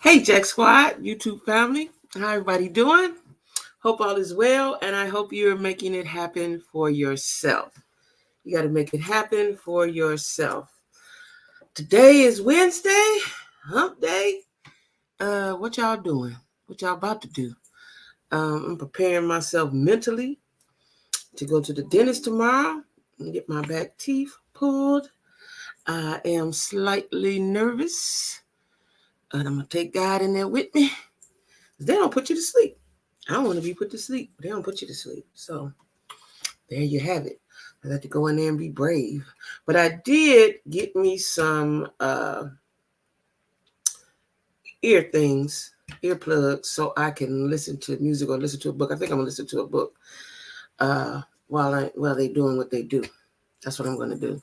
Hey, Jack Squad, YouTube family. How everybody doing? Hope all is well, and I hope you're making it happen for yourself. You got to make it happen for yourself. Today is Wednesday, hump day. What y'all doing? What y'all about to do? I'm preparing myself mentally to go to the dentist tomorrow and get my back teeth pulled. I am slightly nervous, and I'm going to take God in there with me. They don't put you to sleep. I want to be put to sleep, but they don't put you to sleep. So there you have it. I got to go in there and be brave. But I did get me some earplugs, so I can listen to music or listen to a book. I think I'm gonna listen to a book while they're doing what they do. That's what I'm gonna do.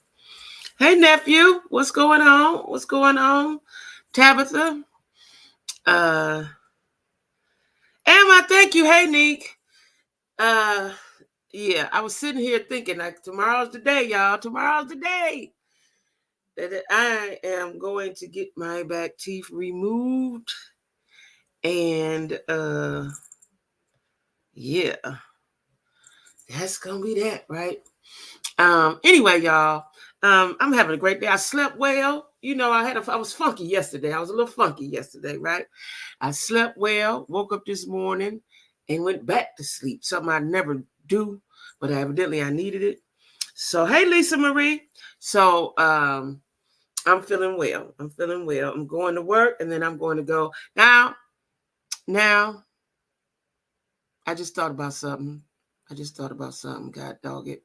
Hey nephew, what's going on? What's going on? Tabitha. Emma, thank you. Hey Nick. Yeah, I was sitting here thinking like tomorrow's the day, y'all. Tomorrow's the day that I am going to get my back teeth removed. And yeah, that's gonna be that, right? Anyway, y'all, I'm having a great day. I slept well. You know, I was funky yesterday. I was a little funky yesterday, right? I slept well, woke up this morning and went back to sleep. Something I never do, but evidently I needed it. So, hey, Lisa Marie. So, I'm feeling well. I'm feeling well. I'm going to work and then I'm going to go. Now, I just thought about something. God dog it.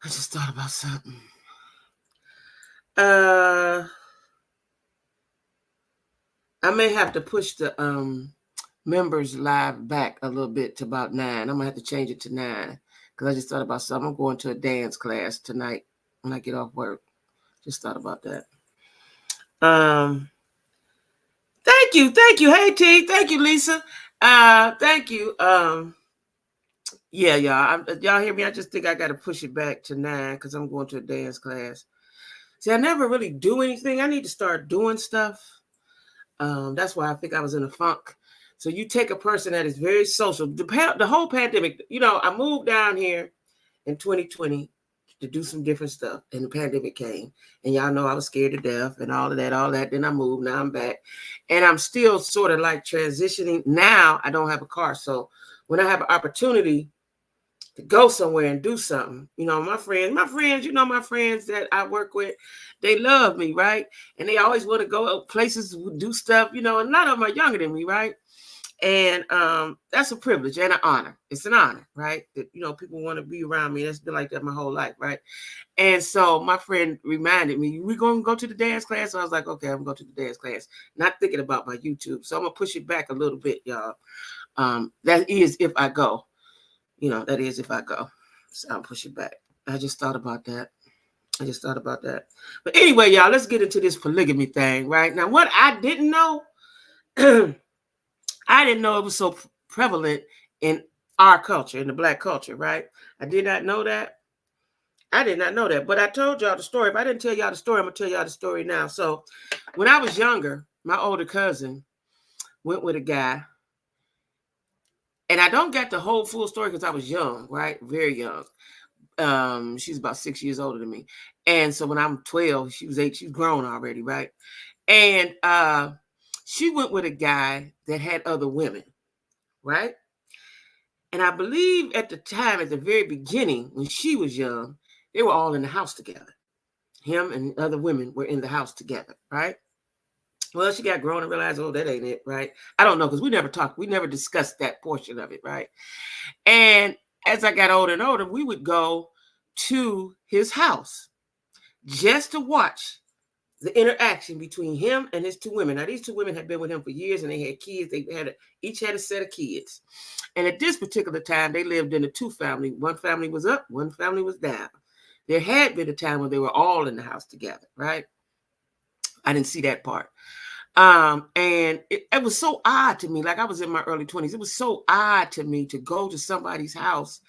I just thought about something. I may have to push the members live back a little bit to about 9. I'm gonna have to change it to 9 because I just thought about something. I'm going to a dance class tonight when I get off work. Just thought about that. Thank you. Hey T, thank you, Lisa. Thank you. Yeah, y'all hear me? I just think I got to push it back to 9 because I'm going to a dance class. See, I never really do anything. I need to start doing stuff. That's why I think I was in a funk. So you take a person that is very social. The whole pandemic, you know, I moved down here in 2020 to do some different stuff, and the pandemic came. And y'all know I was scared to death and all of that. Then I moved. Now I'm back. And I'm still sort of like transitioning. Now I don't have a car. So when I have an opportunity to go somewhere and do something. You know, my friends, my friends that I work with, they love me, right? And they always want to go places, do stuff, you know, and a lot of them are younger than me, right? And that's a privilege and an honor. It's an honor, right? That, you know, people want to be around me. That's been like that my whole life, right? And so my friend reminded me, we going to go to the dance class? So I was like, okay, I'm going to go to the dance class. Not thinking about my YouTube. So I'm going to push it back a little bit, y'all. That is if I go. You know, that is if I go. So I'll push it back. I just thought about that. But anyway, y'all, let's get into this polygamy thing, right? Now, what I didn't know, I didn't know it was so prevalent in our culture, in the Black culture, right? I did not know that. But I told y'all the story. If I didn't tell y'all the story, I'm going to tell y'all the story now. So when I was younger, my older cousin went with a guy. And I don't get the whole full story because I was young, right? Very young. She's about 6 years older than me. And so when I'm 12, she was 8, she's grown already, right? And she went with a guy that had other women, right? And I believe at the time, at the very beginning, when she was young, they were all in the house together. Him and other women were in the house together, right? Well, she got grown and realized, oh, that ain't it, right? I don't know, because we never discussed that portion of it, right? And as I got older and older, we would go to his house just to watch the interaction between him and his 2 women. Now, these 2 women had been with him for years and they had kids. Each had a set of kids. And at this particular time, they lived in a 2 family. One family was up, one family was down. There had been a time when they were all in the house together, right? I didn't see that part. And it was so odd to me. Like, I was in my early 20s. It was so odd to me to go to somebody's house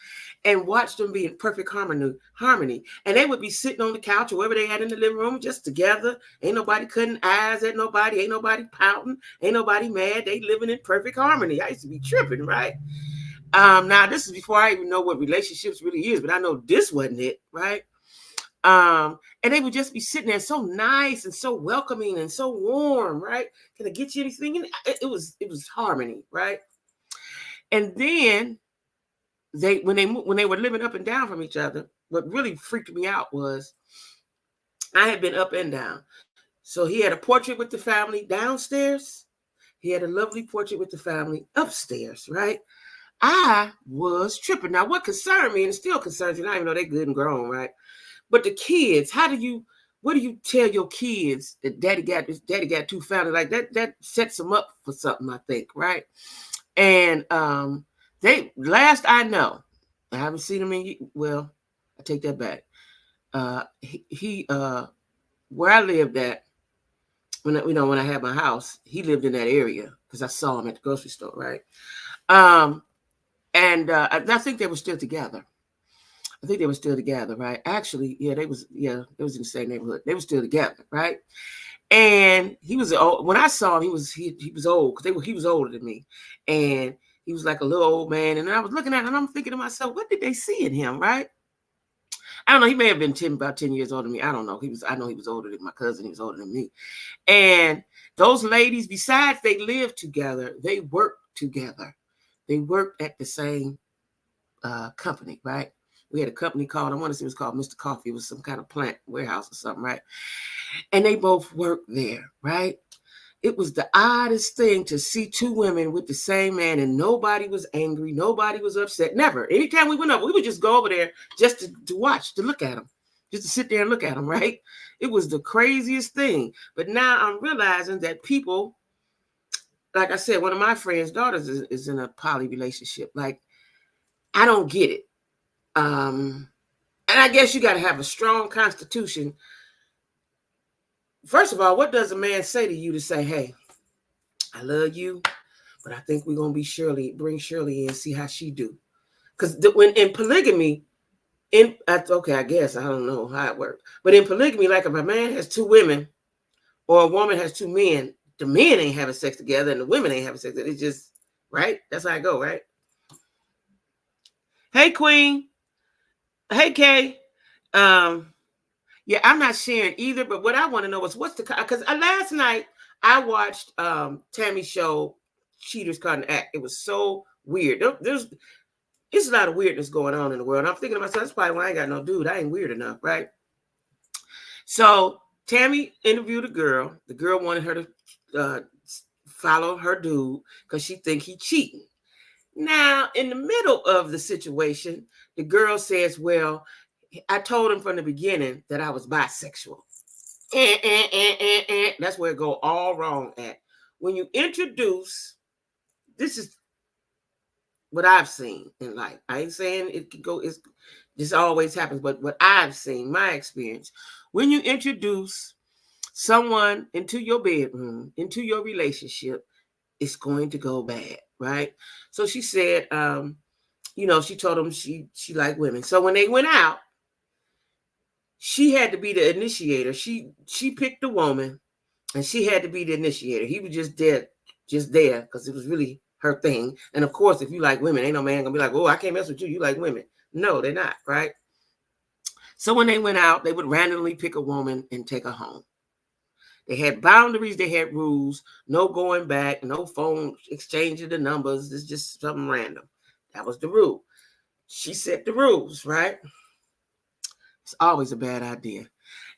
and watch them be in perfect harmony. And they would be sitting on the couch or wherever they had in the living room, just together. Ain't nobody cutting eyes at nobody. Ain't nobody pouting. Ain't nobody mad. They living in perfect harmony. I used to be tripping, right? Now this is before I even know what relationships really is, but I know this wasn't it, right? And they would just be sitting there so nice and so welcoming and so warm, right? Can I get you anything? And it was harmony, right? And then when they were living up and down from each other, what really freaked me out was I had been up and down. So he had a portrait with the family downstairs. He had a lovely portrait with the family upstairs, right? I was tripping. Now, what concerned me, and it still concerns me, I even know they're good and grown, right? But the kids, what do you tell your kids that daddy got two families? Like that sets them up for something, I think, right? And they, last I know, I haven't seen him well, I take that back. He where I lived at, when I had my house, he lived in that area because I saw him at the grocery store, right? And I think they were still together. I think they were still together, right? Actually, they was in the same neighborhood. They were still together, right? And he was old. When I saw him, he was old because he was older than me, and he was like a little old man. And I was looking at him, and I'm thinking to myself, what did they see in him, right? I don't know. He may have been about 10 years older than me. I don't know. I know he was older than my cousin. He was older than me. And those ladies, besides they lived together, they worked together. They worked at the same company, right? We had a company called, I want to say it was called Mr. Coffee. It was some kind of plant warehouse or something, right? And they both worked there, right? It was the oddest thing to see two women with the same man, and nobody was angry. Nobody was upset. Never. Anytime we went over, we would just go over there just to watch, to look at them, just to sit there and look at them, right? It was the craziest thing. But now I'm realizing that people, like I said, one of my friend's daughters is in a poly relationship. Like, I don't get it. And I guess you got to have a strong constitution. First of all, what does a man say to you to say, hey, I love you, but I think we're going to bring Shirley in and see how she do? Because when in polygamy, okay, I guess, I don't know how it works. But in polygamy, like if a man has two women or a woman has two men, the men ain't having sex together and the women ain't having sex together. It's just, right? That's how I go, right? Hey, Queen. Hey, Kay. Yeah, I'm not sharing either, but what I want to know is because last night I watched Tammy's show, Cheaters Caught in the Act. It was so weird. There's a lot of weirdness going on in the world. I'm thinking to myself, that's probably why I ain't got no dude. I ain't weird enough, right? So Tammy interviewed a girl. The girl wanted her to follow her dude because she think he cheating. Now, in the middle of the situation, the girl says, well, I told him from the beginning that I was bisexual. That's where it go all wrong at. When you introduce, this is what I've seen in life. I ain't saying it could go, this always happens, but what I've seen, my experience, when you introduce someone into your bedroom, into your relationship, it's going to go bad, right? So she said, she told him she liked women. So when they went out, she had to be the initiator. She picked the woman, and she had to be the initiator. He was just there because it was really her thing. And of course, if you like women, ain't no man gonna be like, oh, I can't mess with you. You like women. No, they're not, right? So when they went out, they would randomly pick a woman and take her home. They had boundaries, they had rules, no going back, no phone exchanging the numbers. It's just something random. That was the rule. She set the rules, right? It's always a bad idea.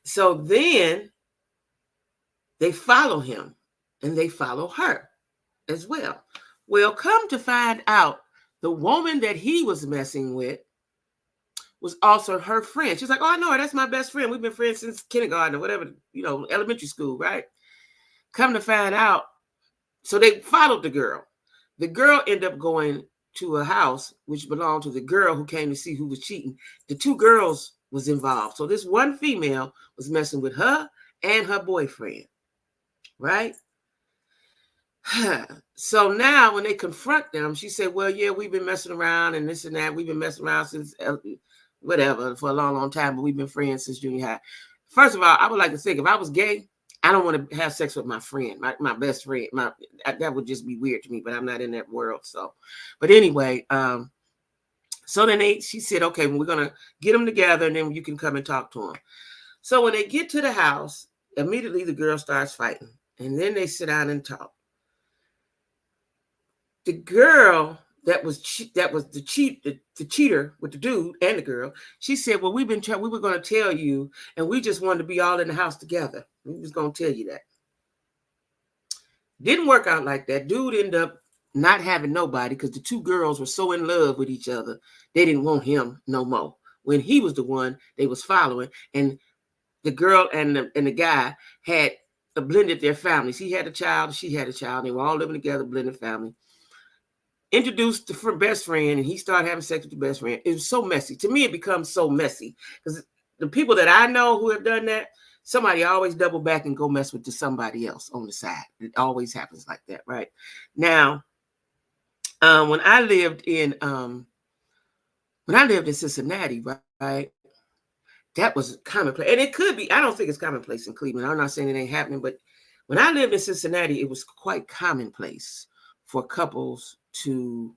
So then they follow him and they follow her as well. Well, come to find out, the woman that he was messing with was also her friend. She's like, oh, I know her. That's my best friend. We've been friends since kindergarten or whatever, elementary school, right? Come to find out, so they followed the girl. The girl ended up going to a house which belonged to the girl who came to see who was cheating. The two girls was involved. So this one female was messing with her and her boyfriend, right? So now when they confront them, she said, well, yeah, we've been messing around and this and that. We've been messing around since whatever for a long, long time, but we've been friends since junior high. First of all, I would like to think if I was gay, I don't want to have sex with my friend, my best friend. That would just be weird to me, but I'm not in that world. So, but anyway, so then she said, okay, well, we're going to get them together and then you can come and talk to them. So when they get to the house, immediately the girl starts fighting and then they sit down and talk. The girl that was the cheater with the dude and the girl, she said, well, we were going to tell you and we just wanted to be all in the house together. We was going to tell you that. Didn't work out like that. Dude ended up not having nobody because the two girls were so in love with each other. They didn't want him no more when he was the one they was following. And the girl and the guy had blended their families. He had a child, she had a child. They were all living together, blended family. Introduced the best friend, and he started having sex with the best friend. It was so messy. To me, it becomes so messy because the people that I know who have done that, somebody always double back and go mess with somebody else on the side. It always happens like that, right? Now, when I lived in Cincinnati, right, that was commonplace, and it could be. I don't think it's commonplace in Cleveland. I'm not saying it ain't happening, but when I lived in Cincinnati, it was quite commonplace for couples to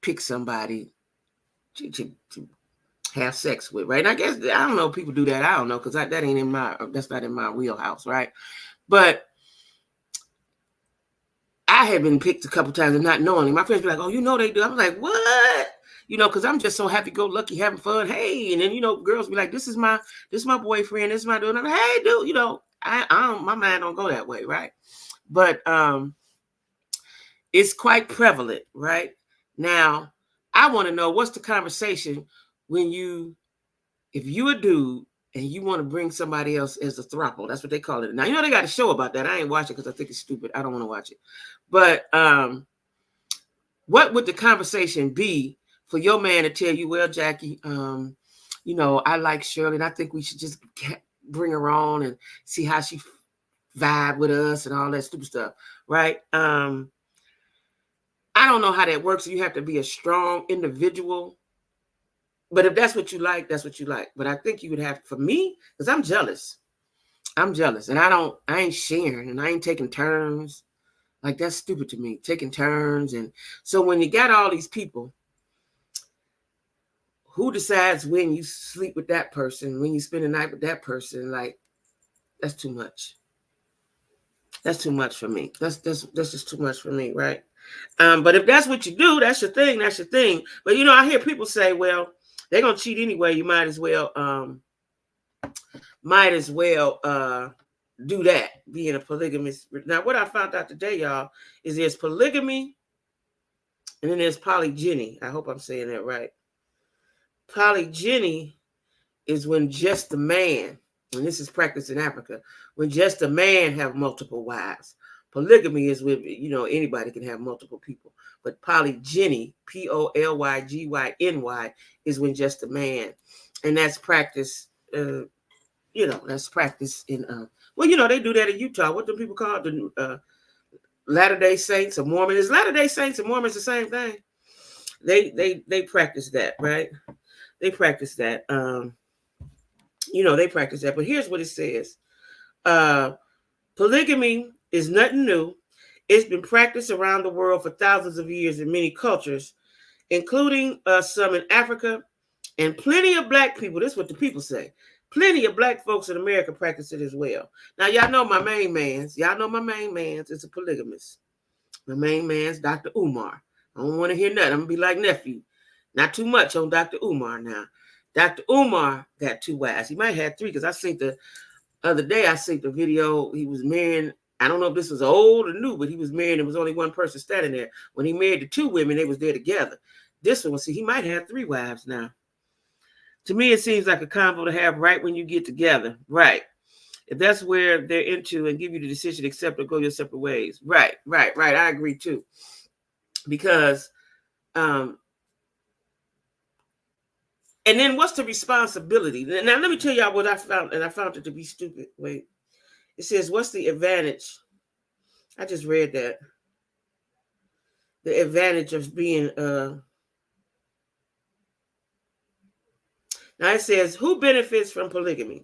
pick somebody to have sex with, right? And I guess, I don't know if people do that. I don't know, because that's not in my wheelhouse, right? But I had been picked a couple times and not knowing. My friends be like, oh, they do. I'm like, what? Because I'm just so happy-go-lucky, having fun. Hey, and then, girls be like, this is my boyfriend, this is my dude. I'm like, hey, dude, I don't, my mind don't go that way, right? But it's quite prevalent, right? Now, I want to know, what's the conversation if you a dude and you want to bring somebody else as a throuple? That's what they call it. Now, they got a show about that. I ain't watching because I think it's stupid. I don't want to watch it. But what would the conversation be for your man to tell you, well, Jackie, I like Shirley and I think we should just bring her on and see how she vibe with us and all that stupid stuff, right? I don't know how that works. You have to be a strong individual. But if that's what you like, that's what you like. But I think you would have, for me, because I'm jealous. I'm jealous. And I ain't sharing and I ain't taking turns. Like, that's stupid to me, taking turns. And so when you got all these people, who decides when you sleep with that person, when you spend the night with that person? Like, that's too much. That's too much for me. That's just too much for me, right? But if that's what you do, that's your thing. That's your thing. But I hear people say, well, they're gonna cheat anyway. You might as well do that, being a polygamist. Now, what I found out today, y'all, is there's polygamy and then there's polygyny. I hope I'm saying that right. Polygyny is when just the man, and this is practiced in Africa, when just a man have multiple wives. Polygamy is when, anybody can have multiple people. But polygyny, Polygyny, is when just a man. And that's practiced, that's practiced in, they do that in Utah. What do people call it? The Latter-day Saints or Mormons. Is Latter-day Saints and Mormons the same thing? They practice that, right? They practice that. They practice that. But here's what it says. Polygamy is nothing new. It's been practiced around the world for thousands of years in many cultures, including some in Africa, and plenty of black people. This is what the people say. Plenty of black folks in America practice it as well. Now, y'all know my main man's. Is a polygamist. My main man's Dr. Umar. I don't want to hear nothing. I'm going to be like nephew. Not too much on Dr. Umar now. Dr. Umar got 2 wives. He might have 3 because I seen the other day, I seen the video. He was marrying, I don't know if this was old or new, but he was married. There was only one person standing there. When he married the 2 women, they was there together. This one, he might have 3 wives now. To me, it seems like a combo to have right when you get together. Right. If that's where they're into and give you the decision, accept or go your separate ways. Right. I agree too. Because, and then what's the responsibility? Now, let me tell y'all what I found, and I found it to be stupid. Wait. It says, what's the advantage? I just read that. the advantage of being now it says who benefits from polygamy.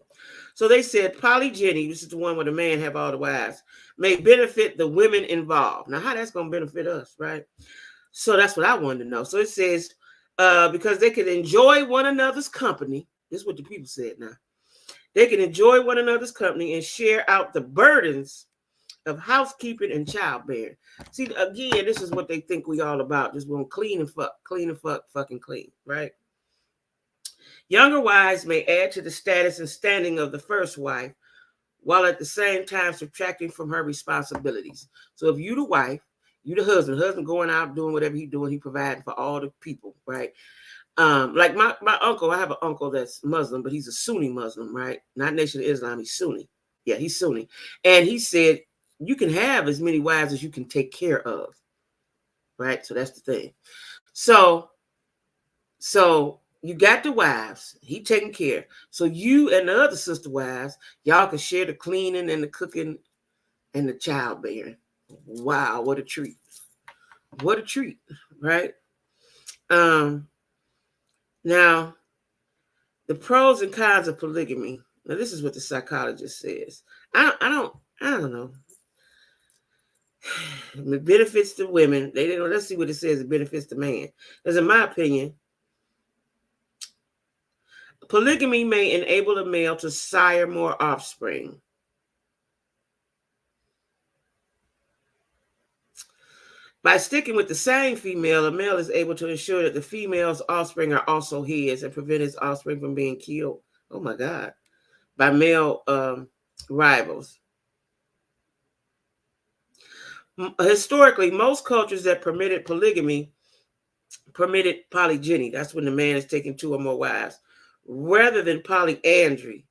So they said polygyny, this is the one where the man have all the wives, may benefit the women involved. Now, how that's going to benefit us, right? So that's what I wanted to know. So it says, because they can enjoy one another's company. This is what the people said now. They can enjoy one another's company and share out the burdens of housekeeping and childbearing. See, again, this is what they think we all about. Just want clean and fuck, fucking clean, right? Younger wives may add to the status and standing of the first wife, while at the same time subtracting from her responsibilities. So if you the wife, you the husband going out doing whatever he's doing, he providing for all the people, right? Like my uncle, I have an uncle that's Muslim, but he's a Sunni Muslim, right? Not Nation of Islam, he's Sunni. Yeah, he's Sunni. And he said, you can have as many wives as you can take care of, right? So that's the thing. So you got the wives, he taking care. So you and the other sister wives, y'all can share the cleaning and the cooking and the childbearing. Wow, what a treat. What a treat, right? Now, the pros and cons of polygamy. Now, this is what the psychologist says. I don't know. It benefits the women. They didn't. Let's see what it says. It benefits the man. Because in my opinion, polygamy may enable a male to sire more offspring. By sticking with the same female, a male is able to ensure that the female's offspring are also his and prevent his offspring from being killed. Oh my God. By male rivals. Historically, most cultures that permitted polygamy permitted polygyny. That's when the man is taking two or more wives, rather than polyandry.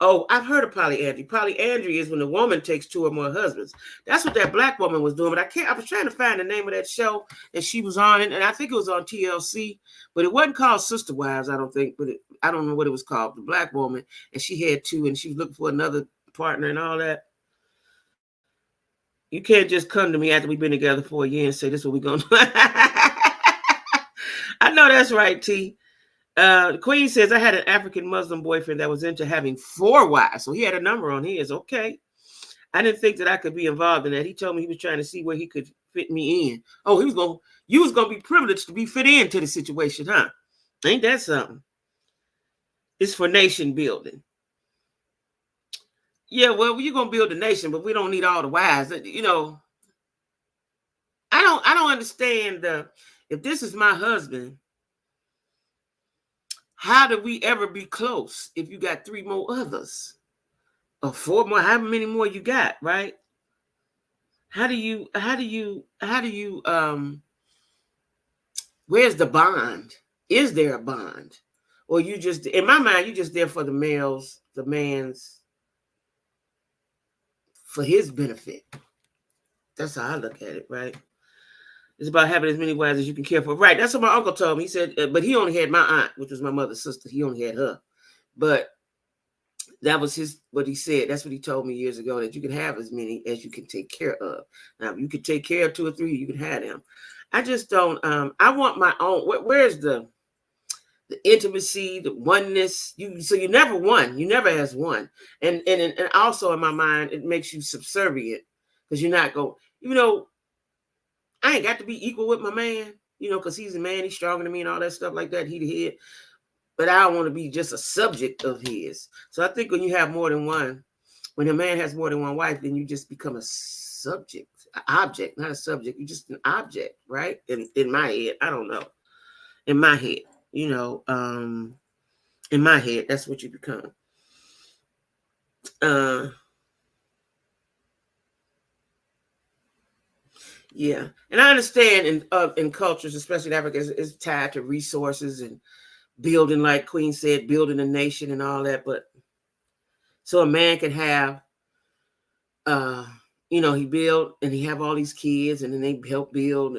Oh, I've heard of polyandry. Polyandry is when the woman takes two or more husbands. That's what that black woman was doing. But I was trying to find the name of that show that she was on, and I think it was on TLC, but it wasn't called Sister Wives, I don't think. But I don't know what it was called. The black woman, and she had two, and she was looking for another partner and all that. You can't just come to me after we've been together for a year and say this is what we're gonna do. I know that's right, T. The Queen says, I had an African Muslim boyfriend that was into having 4 wives. So he had a number on his. Okay. I didn't think that I could be involved in that. He told me he was trying to see where he could fit me in. Oh, you was gonna be privileged to be fit into the situation, huh? Ain't that something? It's for nation building. Yeah, well, you're gonna build a nation, but we don't need all the wives. You know, I don't understand if this is my husband. How do we ever be close if you got 3 more others or 4 more, however many more you got, right? How do you where's the bond? Is there a bond? Or you just, in my mind, you just there for the man's, for his benefit. That's how I look at it, right? It's about having as many wives as you can care for. Right, that's what my uncle told me. He said, but he only had my aunt, which was my mother's sister. He only had her. But that was what he said. That's what he told me years ago, that you can have as many as you can take care of. Now, if you could take care of 2 or 3, you can have them. I just don't, I want my own. Where's the intimacy, the oneness? So you never won. You never has one. And also in my mind, it makes you subservient because you're not going, I ain't got to be equal with my man, because he's a man, he's stronger than me and all that stuff like that. He the head. But I don't want to be just a subject of his. So I think when you have more than one, when a man has more than one wife, then you just become a subject, an object, not a subject. You're just an object, right? In my head, I don't know. In my head, in my head, that's what you become. Yeah, and I understand in cultures, especially in Africa, is tied to resources and building, like Queen said, building a nation and all that. But so a man can have, he build and he have all these kids, and then they help build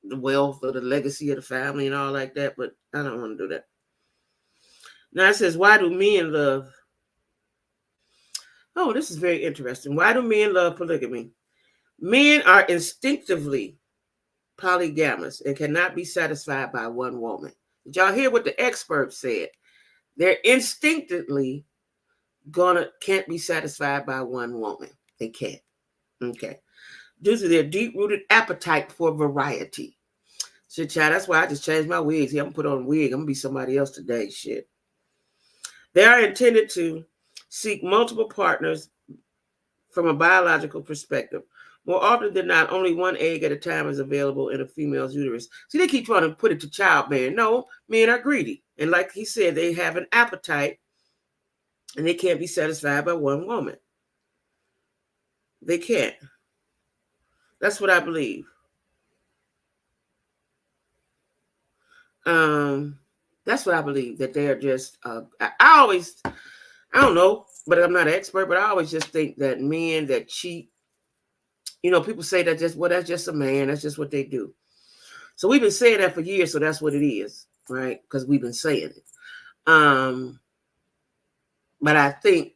the wealth or the legacy of the family and all like that. But I don't want to do that. Now it says, why do men love? Oh, this is very interesting. Why do men love polygamy? Men are instinctively polygamous and cannot be satisfied by one woman. Did y'all hear what the experts said? They're instinctively can't be satisfied by one woman. They can't. Okay. Due to their deep-rooted appetite for variety. Shit, child, that's why I just changed my wigs. Yeah, I'm gonna put on a wig. I'm gonna be somebody else today. Shit. They are intended to seek multiple partners from a biological perspective. More often than not, only one egg at a time is available in a female's uterus. See, they keep trying to put it to childbearing. No, men are greedy. And like he said, they have an appetite and they can't be satisfied by one woman. They can't. That's what I believe. That's what I believe, that they are just, I don't know, but I'm not an expert, but I always just think that men that cheat, people say that that's just a man. That's just what they do. So we've been saying that for years. So that's what it is, right? Because we've been saying it. But I think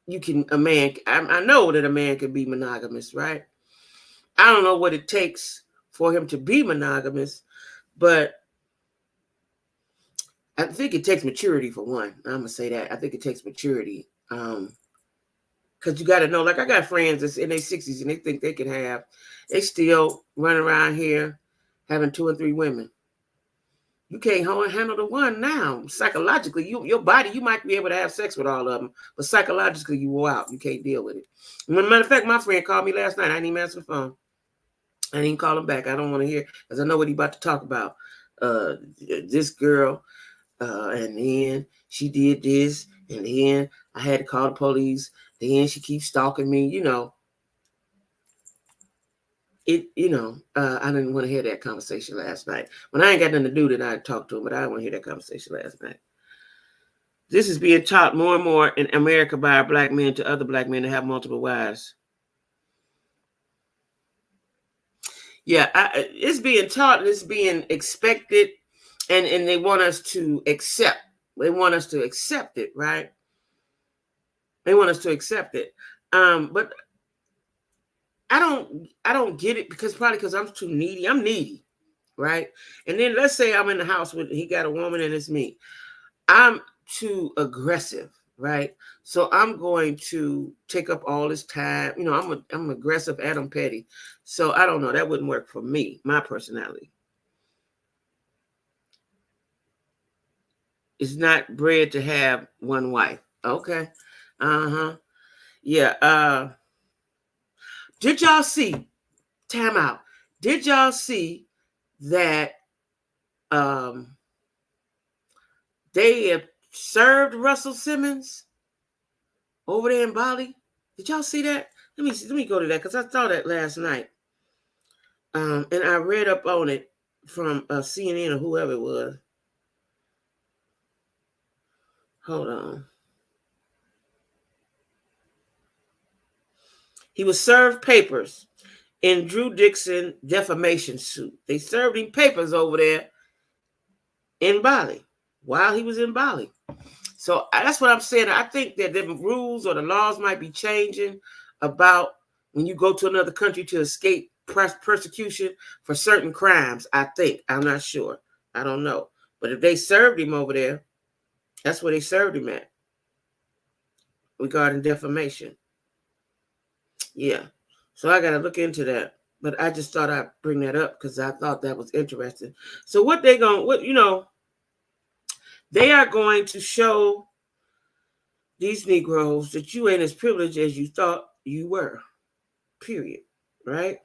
I know that a man can be monogamous, right? I don't know what it takes for him to be monogamous, but I think it takes maturity for one. I'm gonna say that. I think it takes maturity. Because you got to know, like I got friends that's in their 60s and they think they still run around here having 2 or 3 women. You can't handle the one now. Psychologically, your body, you might be able to have sex with all of them, but psychologically, you wore out. You can't deal with it. Matter of fact, my friend called me last night. I didn't even answer the phone. I didn't call him back. I don't want to hear, because I know what he's about to talk about. This girl, and then she did this, and then I had to call the police. Then she keeps stalking me. I didn't want to hear that conversation last night. When I ain't got nothing to do, then I talk to him, but I didn't want to hear that conversation last night. This is being taught more and more in America by our black men to other black men to have multiple wives. Yeah, it's being taught and it's being expected, and they want us to accept. They want us to accept it, right? They want us to accept it. But I don't get it, because I'm too needy. I'm needy, right? And then let's say I'm in the house with, he got a woman and it's me. I'm too aggressive, right? So I'm going to take up all this time. I'm aggressive and I'm petty. So I don't know. That wouldn't work for me, my personality. It's not bred to have one wife. Okay. Uh-huh. Yeah. Did y'all see, time out, did y'all see that they have served Russell Simmons over there in Bali? Did y'all see that? Let me go to that, because I saw that last night. And I read up on it from CNN or whoever it was. Hold on. He was served papers in Drew Dixon defamation suit. They served him papers over there in Bali while he was in Bali. So that's what I'm saying. I think that the rules or the laws might be changing about when you go to another country to escape persecution for certain crimes. I think. I'm not sure. I don't know. But if they served him over there, that's where they served him at, regarding defamation. Yeah. So I got to look into that. But I just thought I'd bring that up because I thought that was interesting. So they are going to show these Negroes that you ain't as privileged as you thought you were. Period. Right?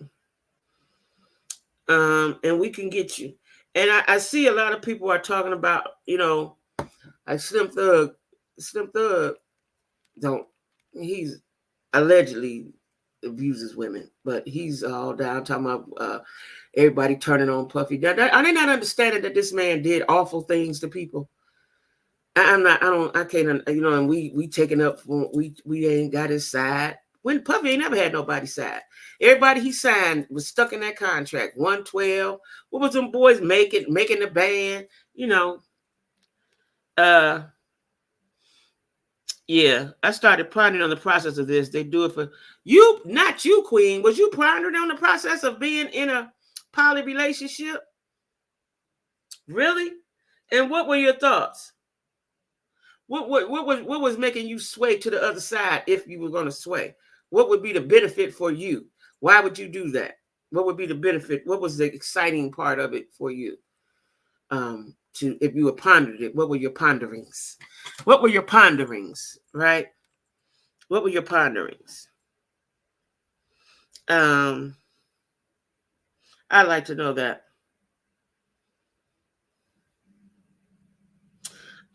And we can get you. And I see a lot of people are talking about, like Slim Thug. He's allegedly abuses women, but he's all down talking about everybody turning on Puffy. Are they not understanding that this man did awful things to people? I can't, and we taking up, we ain't got his side. When Puffy ain't never had nobody's side. Everybody he signed was stuck in that contract. 112. What was them boys making the band? Yeah, I started pondering on the process of this. They do it for you, not you, Queen. Was you pondering on the process of being in a poly relationship? Really? And what were your thoughts? What was making you sway to the other side if you were going to sway? What would be the benefit for you? Why would you do that? What would be the benefit? What was the exciting part of it for you? To if you were pondered it, what were your ponderings? What were your ponderings? Right? What were your ponderings? Um, I'd like to know that.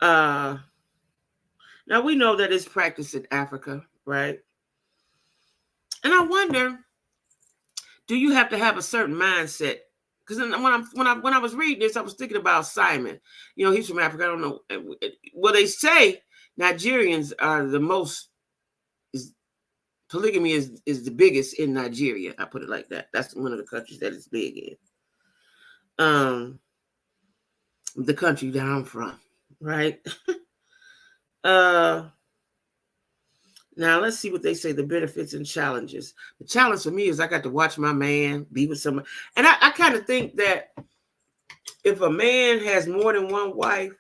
Uh, Now we know that it's practiced in Africa, right? And I wonder, do you have to have a certain mindset? Because when I was reading this, I was thinking about Simon. You know, he's from Africa. I don't know. Well, they say Nigerians are the most. Polygamy is the biggest in Nigeria. I put it like that. That's one of the countries that it's big in. The country that I'm from, right? uh Now let's see what they say, the benefits and challenges. The challenge for me is I got to watch my man be with someone. And I kind of think that if a man has more than one wife,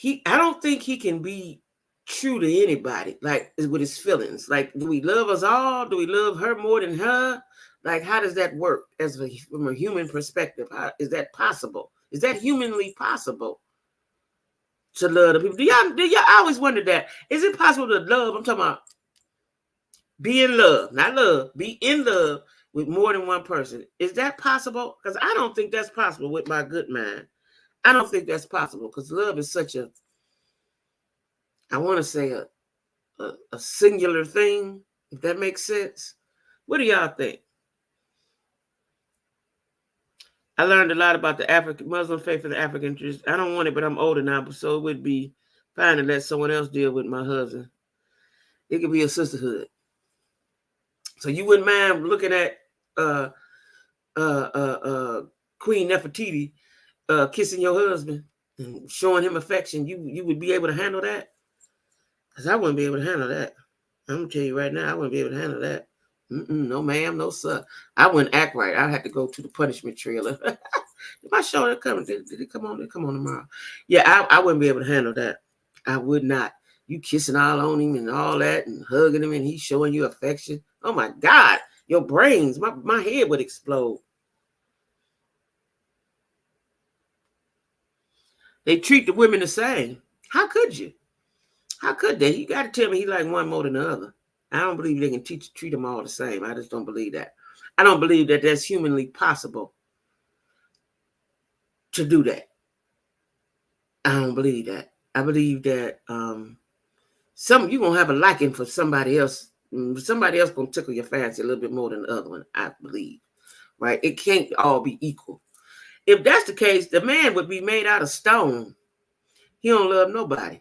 I don't think he can be true to anybody, like with his feelings. Like, do we love us all? Do we love her more than her? Like, how does that work from a human perspective? How is that possible? Is that humanly possible to love the people? Do y'all I always wonder that? Is it possible to love? I'm talking about be in love, not love, be in love with more than one person. Is that possible? Because I don't think that's possible with my good mind. I don't think that's possible because love is such a, I want to say a singular thing, if that makes sense. What do y'all think? I learned a lot about the African Muslim faith and the African tradition. I don't want it, but I'm older now, so it would be fine to let someone else deal with my husband. It could be a sisterhood. So you wouldn't mind looking at uh Queen Nefertiti kissing your husband and showing him affection? You would be able to handle that? Because I wouldn't be able to handle that. I'm gonna tell you right now, I wouldn't be able to handle that. No, ma'am, no, sir. I wouldn't act right. I'd have to go to the punishment trailer. My show that coming? Did it come on? Did it come on tomorrow? Yeah, I wouldn't be able to handle that. I would not. You kissing all on him and all that and hugging him and he's showing you affection. Oh my God, your brains, my head would explode. They treat the women the same. How could you? How could they? You got to tell me he like one more than the other. I don't believe they can treat them all the same. I just don't believe that. I don't believe that that's humanly possible to do that. I don't believe that. I believe that some you gonna have a liking for somebody else. Somebody else gonna tickle your fancy a little bit more than the other one. I believe, right? It can't all be equal. If that's the case, the man would be made out of stone. He don't love nobody.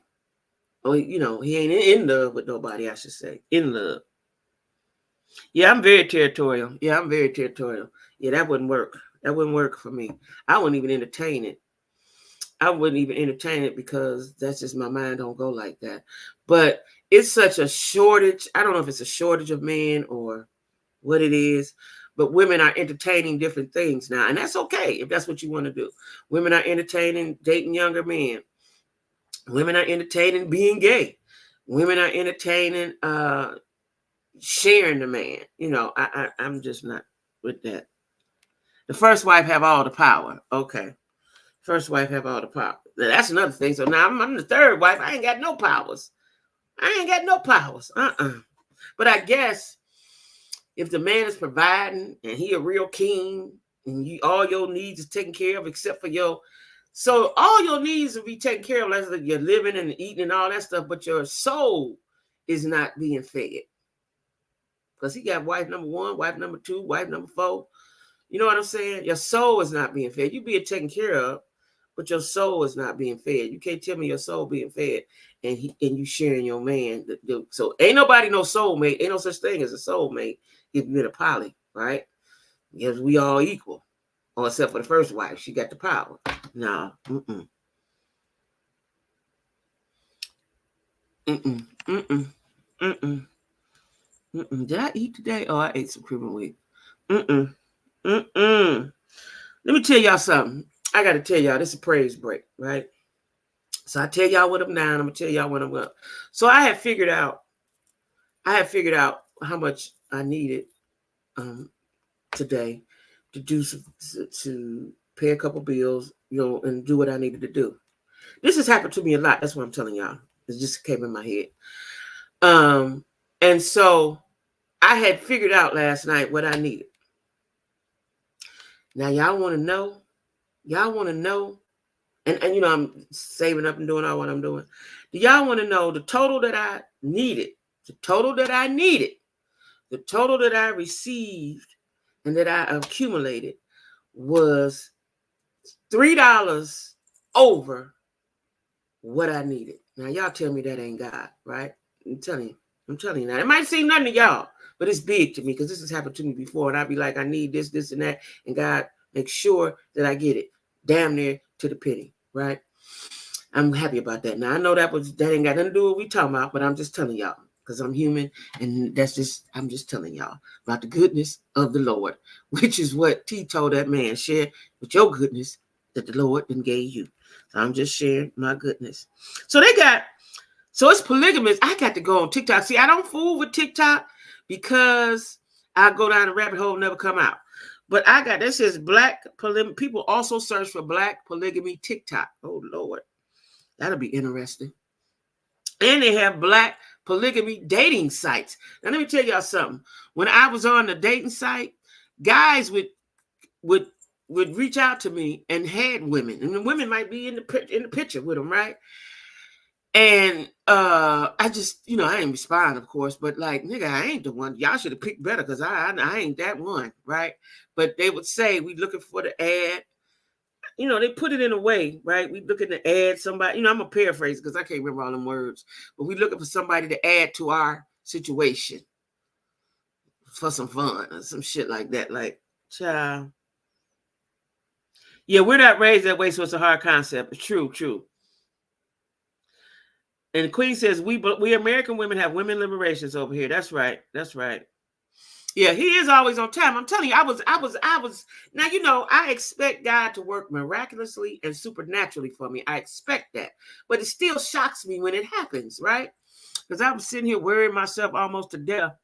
Or he ain't in love with nobody. I should say in love. Yeah, I'm very territorial. Yeah, I'm very territorial. Yeah, that wouldn't work. That wouldn't work for me. I wouldn't even entertain it. I wouldn't even entertain it because that's just my mind don't go like that. But it's such a shortage. I don't know if it's a shortage of men or what it is, but women are entertaining different things now. And that's okay if that's what you want to do. Women are entertaining dating younger men. Women are entertaining being gay. Women are entertaining sharing the man. I'm just not with that. The first wife have all the power. Okay. First wife have all the power. That's another thing. So now I'm the third wife. I ain't got no powers. I ain't got no powers. But I guess if the man is providing and he a real king and all your needs is taken care of except for so all your needs will be taken care of, like you're living and eating and all that stuff, but your soul is not being fed. Because he got wife number one, wife number two, wife number four. You know what I'm saying? Your soul is not being fed. You being taken care of, but your soul is not being fed. You can't tell me your soul being fed and you sharing your man. So ain't nobody no soulmate. Ain't no such thing as a soulmate if you're in a poly, right? Because we all equal. Or except for the first wife. She got the power. No. Mm-mm. Mm-mm. Mm-mm. Mm-mm. Mm-mm. Did I eat today? Oh, I ate some cream of wheat. Mm-mm. Mm-mm. Let me tell y'all something. I got to tell y'all, this is a praise break, right? So I tell y'all what I'm down. I'm gonna tell y'all what I'm up. So I had figured out how much I needed um, today to do to pay a couple bills, and do what I needed to do. This has happened to me a lot. That's what I'm telling y'all. It just came in my head. And so I had figured out last night what I needed. Now y'all want to know? Y'all want to know? And I'm saving up and doing all what I'm doing. Do y'all want to know the total that I needed? The total that I needed, the total that I received and that I accumulated was $3 over what I needed. Now y'all tell me that ain't God, right? I'm telling you now. It might seem nothing to y'all, but it's big to me because this has happened to me before. And I'd be like, I need this, this, and that. And God makes sure that I get it damn near to the penny, right? I'm happy about that. Now I know that ain't got nothing to do with what we talking about, but I'm just telling y'all because I'm human, and I'm just telling y'all about the goodness of the Lord, which is what T told that man. Share with your goodness that the Lord then gave you. So I'm just sharing my goodness. So it's polygamous. I got to go on TikTok. See, I don't fool with TikTok because I go down the rabbit hole and never come out. But this says black polygamy. People also search for black polygamy TikTok. Oh Lord. That'll be interesting. And they have black polygamy dating sites. Now let me tell y'all something. When I was on the dating site, guys would reach out to me and had women, and the women might be in the picture with them, right? And I just, I ain't respond, of course, but like, nigga, I ain't the one. Y'all should have picked better because I ain't that one, right? But they would say we looking for the ad. They put it in a way, right? We looking to add somebody, I'm going to paraphrase because I can't remember all them words, but we looking for somebody to add to our situation for some fun or some shit like that. Like, child. Yeah, we're not raised that way, so it's a hard concept. It's true. And the Queen says, we American women have women liberations over here. That's right. Yeah, he is always on time. I'm telling you, I was. Now, I expect God to work miraculously and supernaturally for me. I expect that. But it still shocks me when it happens, right? Because I was sitting here worrying myself almost to death,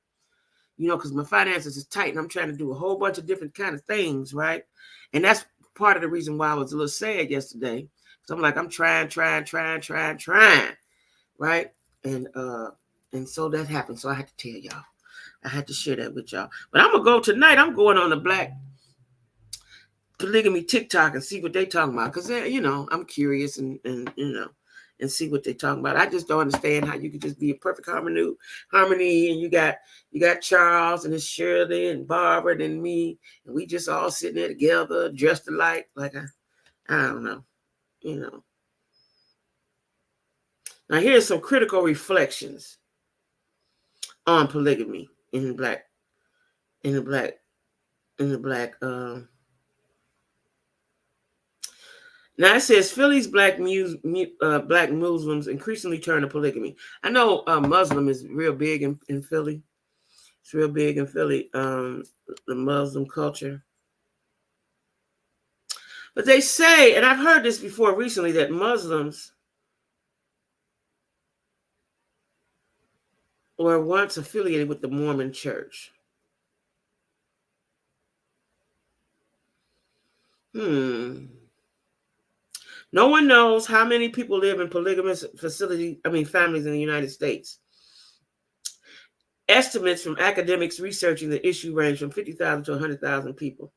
because my finances is tight and I'm trying to do a whole bunch of different kind of things, right? And that's part of the reason why I was a little sad yesterday. Because I'm like, I'm trying, right? And so that happened. So I had to tell y'all. I had to share that with y'all. But I'm gonna go tonight. I'm going on the black polygamy TikTok and see what they talking about. Because I'm curious and see what they talking about. I just don't understand how you could just be a perfect harmony and you got Charles and it's Shirley and Barbara and me, and we just all sitting there together, dressed alike. Like I don't know. Now here's some critical reflections on polygamy in the black. Now it says Philly's black Muslims increasingly turn to polygamy. I know Muslim is real big in Philly. It's real big in Philly, the Muslim culture. But they say, and I've heard this before recently, that Muslims were once affiliated with the Mormon church. No one knows how many people live in polygamous families in the United States. Estimates from academics researching the issue range from 50,000 to 100,000 people.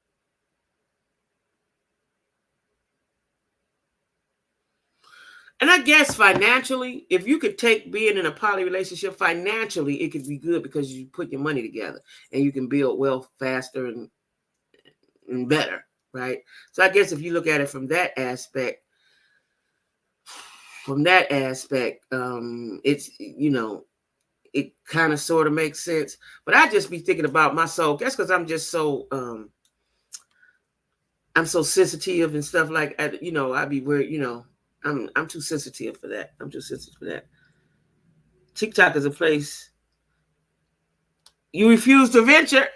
And I guess financially, if you could take being in a poly relationship financially, it could be good because you put your money together and you can build wealth faster and better, right? So I guess if you look at it from that aspect, it's, it kind of sort of makes sense. But I just be thinking about my soul. That's because I'm just so I'm so sensitive and stuff like that. I'd be worried, I'm too sensitive for that. TikTok is a place You refuse to venture.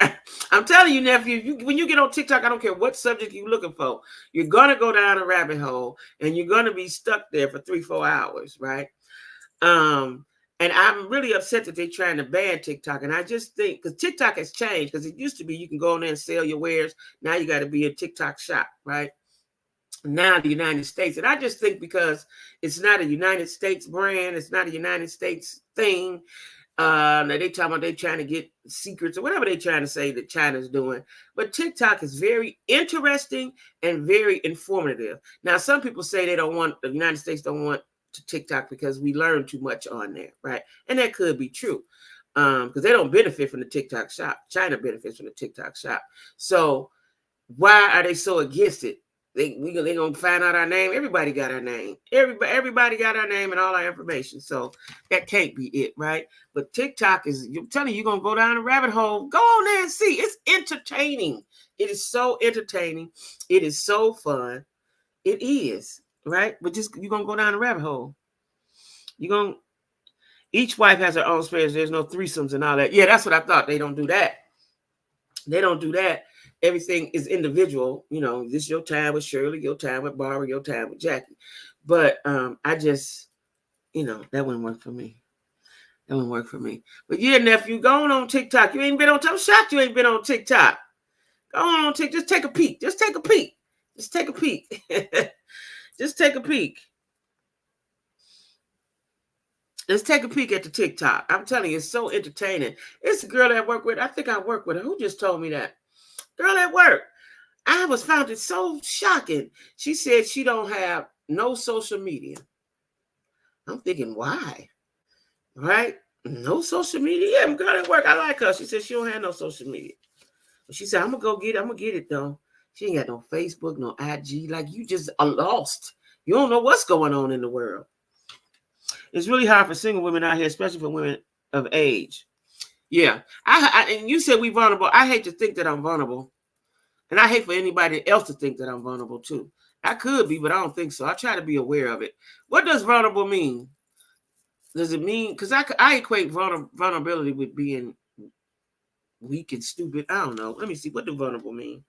I'm telling you, nephew, when you get on TikTok, I don't care what subject you're looking for. You're going to go down a rabbit hole and you're going to be stuck there for 3-4 hours, right? Um, and I'm really upset that they're trying to ban TikTok. And I just think because TikTok has changed, because it used to be you can go in there and sell your wares. Now you got to be a TikTok shop, right? Now the United States. And I just think because it's not a United States brand, it's not a United States thing. They talking about they trying to get secrets or whatever they trying to say that China's doing. But TikTok is very interesting and very informative. Now, some people say they don't want, the United States don't want to TikTok because we learn too much on there, right? And that could be true. Because they don't benefit from the TikTok shop. China benefits from the TikTok shop. So why are they so against it? They gonna find out our name. Everybody got our name. Everybody got our name and all our information. So that can't be it, right? But TikTok is, I'm telling you, you're gonna go down a rabbit hole. Go on there and see. It's entertaining. It is so entertaining. It is so fun. It is, right? But just you're gonna go down a rabbit hole. You're gonna each wife has her own space. There's no threesomes and all that. Yeah, that's what I thought. They don't do that. They don't do that. Everything is individual. You know, this your time with Shirley, your time with Barbara, your time with Jackie. But I just, that wouldn't work for me. That wouldn't work for me. But yeah, nephew, going on TikTok. You ain't been on TikTok. I'm shocked you ain't been on TikTok. Go on TikTok. Just take a peek. Just take a peek. Just take a peek. Just take a peek. Let's take a peek at the TikTok. I'm telling you, it's so entertaining. It's a girl that I work with. I think I work with her. Who just told me that? Girl at work. I was found it so shocking. She said she don't have no social media. I'm thinking, why? Right? No social media? Yeah, I'm girl at work. I like her. She said she don't have no social media. But she said, I'm gonna go get it. I'm gonna get it though. She ain't got no Facebook, no IG. Like, you just are lost. You don't know what's going on in the world. It's really hard for single women out here, especially for women of age. Yeah. And you said we vulnerable. I hate to think that I'm vulnerable. And I hate for anybody else to think that I'm vulnerable too. I could be, but I don't think so. I try to be aware of it. What does vulnerable mean? Does it mean, because I equate vulnerability with being weak and stupid. I don't know. Let me see. What does vulnerable mean?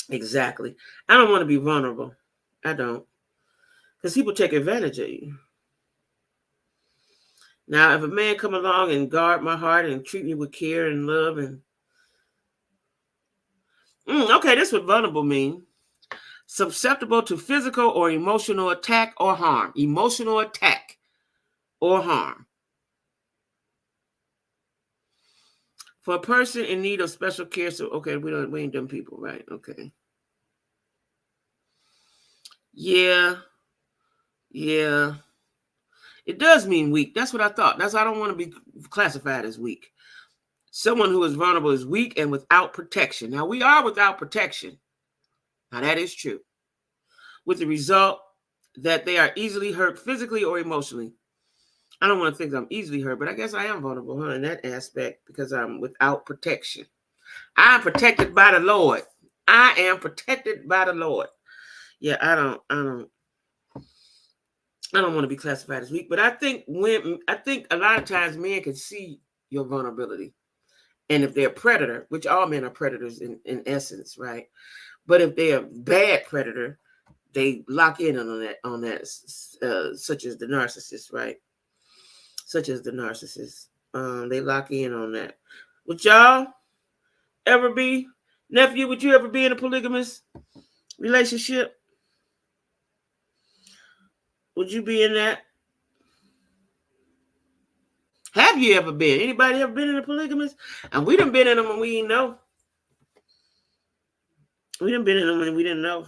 Exactly. I don't want to be vulnerable. I don't. Because people take advantage of you. Now, if a man come along and guard my heart and treat me with care and love and okay, that's what vulnerable mean. Susceptible to physical or emotional attack or harm. Emotional attack or harm. For a person in need of special care, so okay, we ain't dumb people, right? Okay. Yeah. It does mean weak. That's what I thought. That's why I don't want to be classified as weak. Someone who is vulnerable is weak and without protection. Now, we are without protection. Now, that is true. With the result that they are easily hurt physically or emotionally. I don't want to think I'm easily hurt, but I guess I am vulnerable, in that aspect, because I'm without protection. I'm protected by the Lord. I am protected by the Lord. Yeah, I don't want to be classified as weak, but I think a lot of times men can see your vulnerability. And if they're a predator, which all men are predators in essence, right? But if they're a bad predator, they lock in on that, such as the narcissist, right? Such as the narcissist. They lock in on that. Would y'all ever be, nephew, would you ever be in a polygamous relationship? Would you be in that? Have you ever been? Anybody ever been in a polygamous? And we done been in them and we didn't know. We done been in them and we didn't know.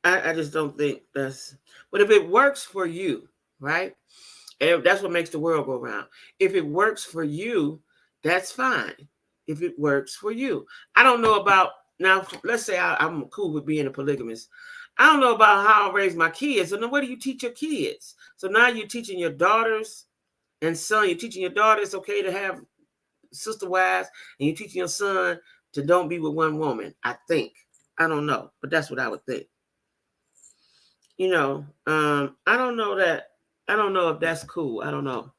I just don't think that's, but if it works for you, right? And that's what makes the world go round. If it works for you, that's fine. If it works for you. I don't know about, now, let's say I'm cool with being a polygamist. I don't know about how I raise my kids. So now what do you teach your kids? So now you're teaching your daughters and son, you're teaching your daughter it's okay to have sister wives, and you're teaching your son to don't be with one woman, I think. I don't know, but that's what I would think. I don't know that. I don't know if that's cool. I don't know.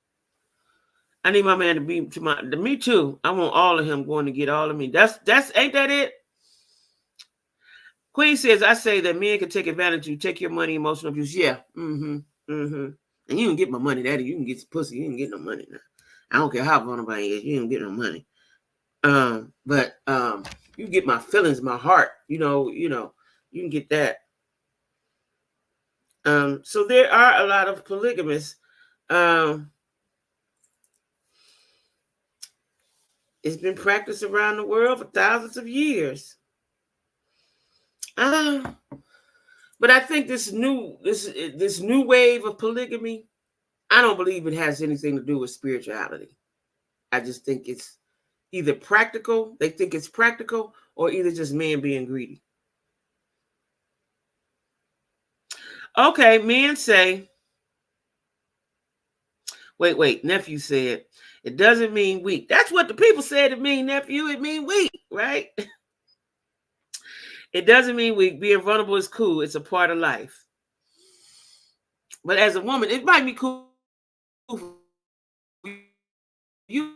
I need my man to be to me too. I want all of him going to get all of me. That's ain't that it? Queen says, I say that men can take advantage of you, take your money, emotional abuse. Yeah. Mm-hmm. Mm-hmm. And you can get my money, daddy. You can get some pussy. You can get no money now. I don't care how vulnerable I is. You don't get no money. But you get my feelings, my heart. You know, you can get that. So there are a lot of polygamists. It's been practiced around the world for thousands of years. But I think this new wave of polygamy, I don't believe it has anything to do with spirituality. I just think it's either practical, they think it's practical, or either just men being greedy. Okay, men say, wait, nephew said, it doesn't mean weak. That's what the people said it mean, nephew. It mean weak, right? It doesn't mean weak. Being vulnerable is cool. It's a part of life. But as a woman, it might be cool for you,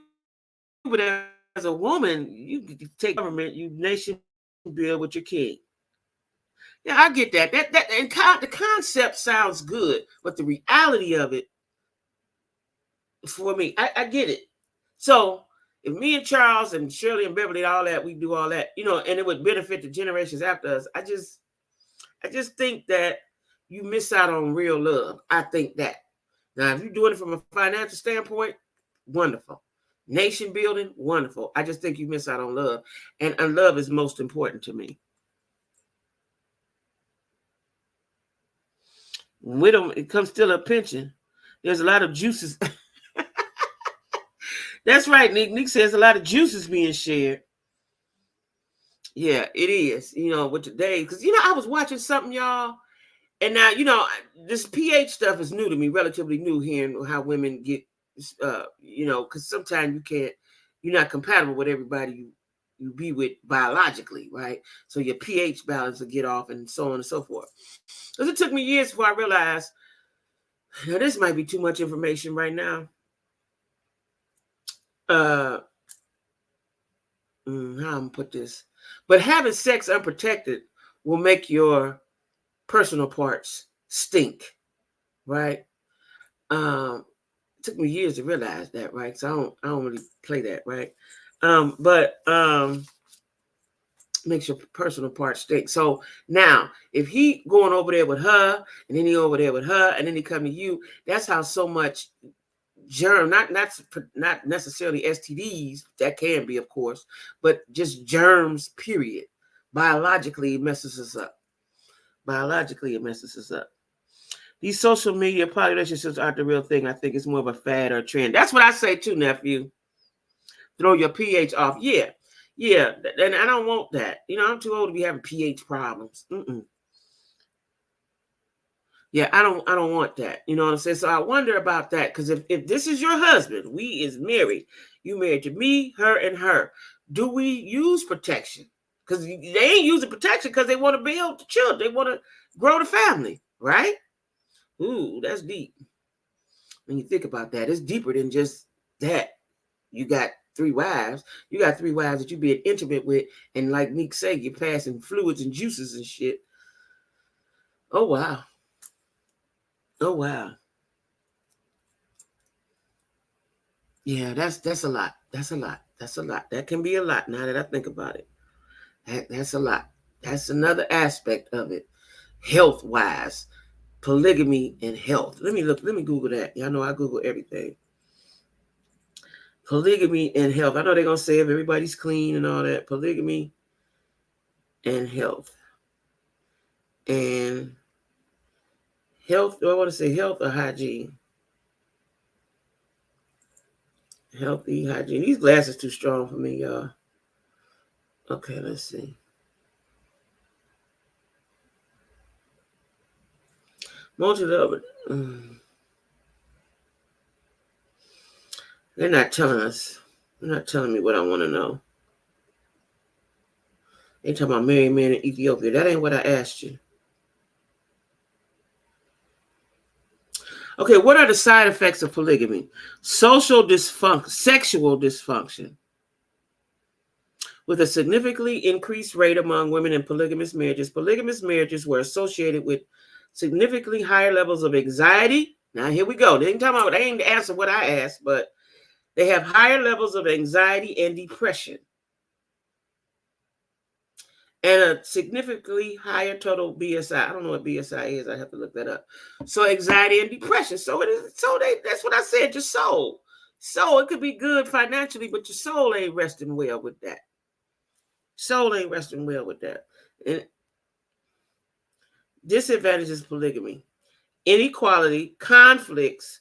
but as a woman, you take government, you nation build with your king. Yeah, I get that. The concept sounds good, but the reality of it, for me, I get it. So if me and Charles and Shirley and Beverly, all that, we do all that, and it would benefit the generations after us. I just think that you miss out on real love. I think that. Now, if you're doing it from a financial standpoint, wonderful. Nation building, wonderful. I just think you miss out on love. And love is most important to me. Widow, it comes still a pension. There's a lot of juices. That's right, Nick. Nick says a lot of juices being shared. Yeah, it is. With today, because I was watching something, y'all, and now this pH stuff is new to me, relatively new. Hearing how women get, because sometimes you're not compatible with everybody you be with biologically, right? So your pH balance will get off, and so on and so forth. Because it took me years before I realized, this might be too much information right now. How I'm gonna put this? But having sex unprotected will make your personal parts stink, right? It took me years to realize that, right? So I don't really play that, right? But makes your personal part stink. So now, if he going over there with her, and then he over there with her, and then he come to you, that's how so much germ, not necessarily STDs, that can be, of course, but just germs, period. Biologically, it messes us up. These social media poly relationships aren't the real thing. I think it's more of a fad or a trend. That's what I say too, nephew. Throw your pH off. Yeah. And I don't want that. I'm too old to be having pH problems. Yeah, I don't want that. You know what I'm saying? So I wonder about that, because if this is your husband, we is married, you married to me, her, and her. Do we use protection? Because they ain't using protection because they want to build the children. They want to grow the family, right? Ooh, that's deep. When you think about that, it's deeper than just that. You got 3 wives. You got 3 wives that you being intimate with, and like Meek said, you're passing fluids and juices and shit. Oh wow. Yeah, that's a lot. That's a lot. That can be a lot now that I think about it. That's a lot. That's another aspect of it. Health wise, polygamy and health. Let me Google that. Y'all know I Google everything. Polygamy and health. I know they're gonna say if everybody's clean and all that. Polygamy and health. And health, do I want to say health or hygiene? Healthy hygiene. These glasses too strong for me, y'all. Okay, let's see. Multi-level. They're not telling us. They're not telling me what I want to know. They talking about married men in Ethiopia. That ain't what I asked you. Okay, what are the side effects of polygamy? Sexual dysfunction, with a significantly increased rate among women in polygamous marriages. Polygamous marriages were associated with significantly higher levels of anxiety. Now, here we go. They ain't talking about, they ain't answer what I asked, but they have higher levels of anxiety and depression, and a significantly higher total BSI. I don't know what BSI is. I have to look that up. So anxiety and depression. So it is. So that's what I said. Your soul. So it could be good financially, but your soul ain't resting well with that. Soul ain't resting well with that. And disadvantages of polygamy: inequality, conflicts,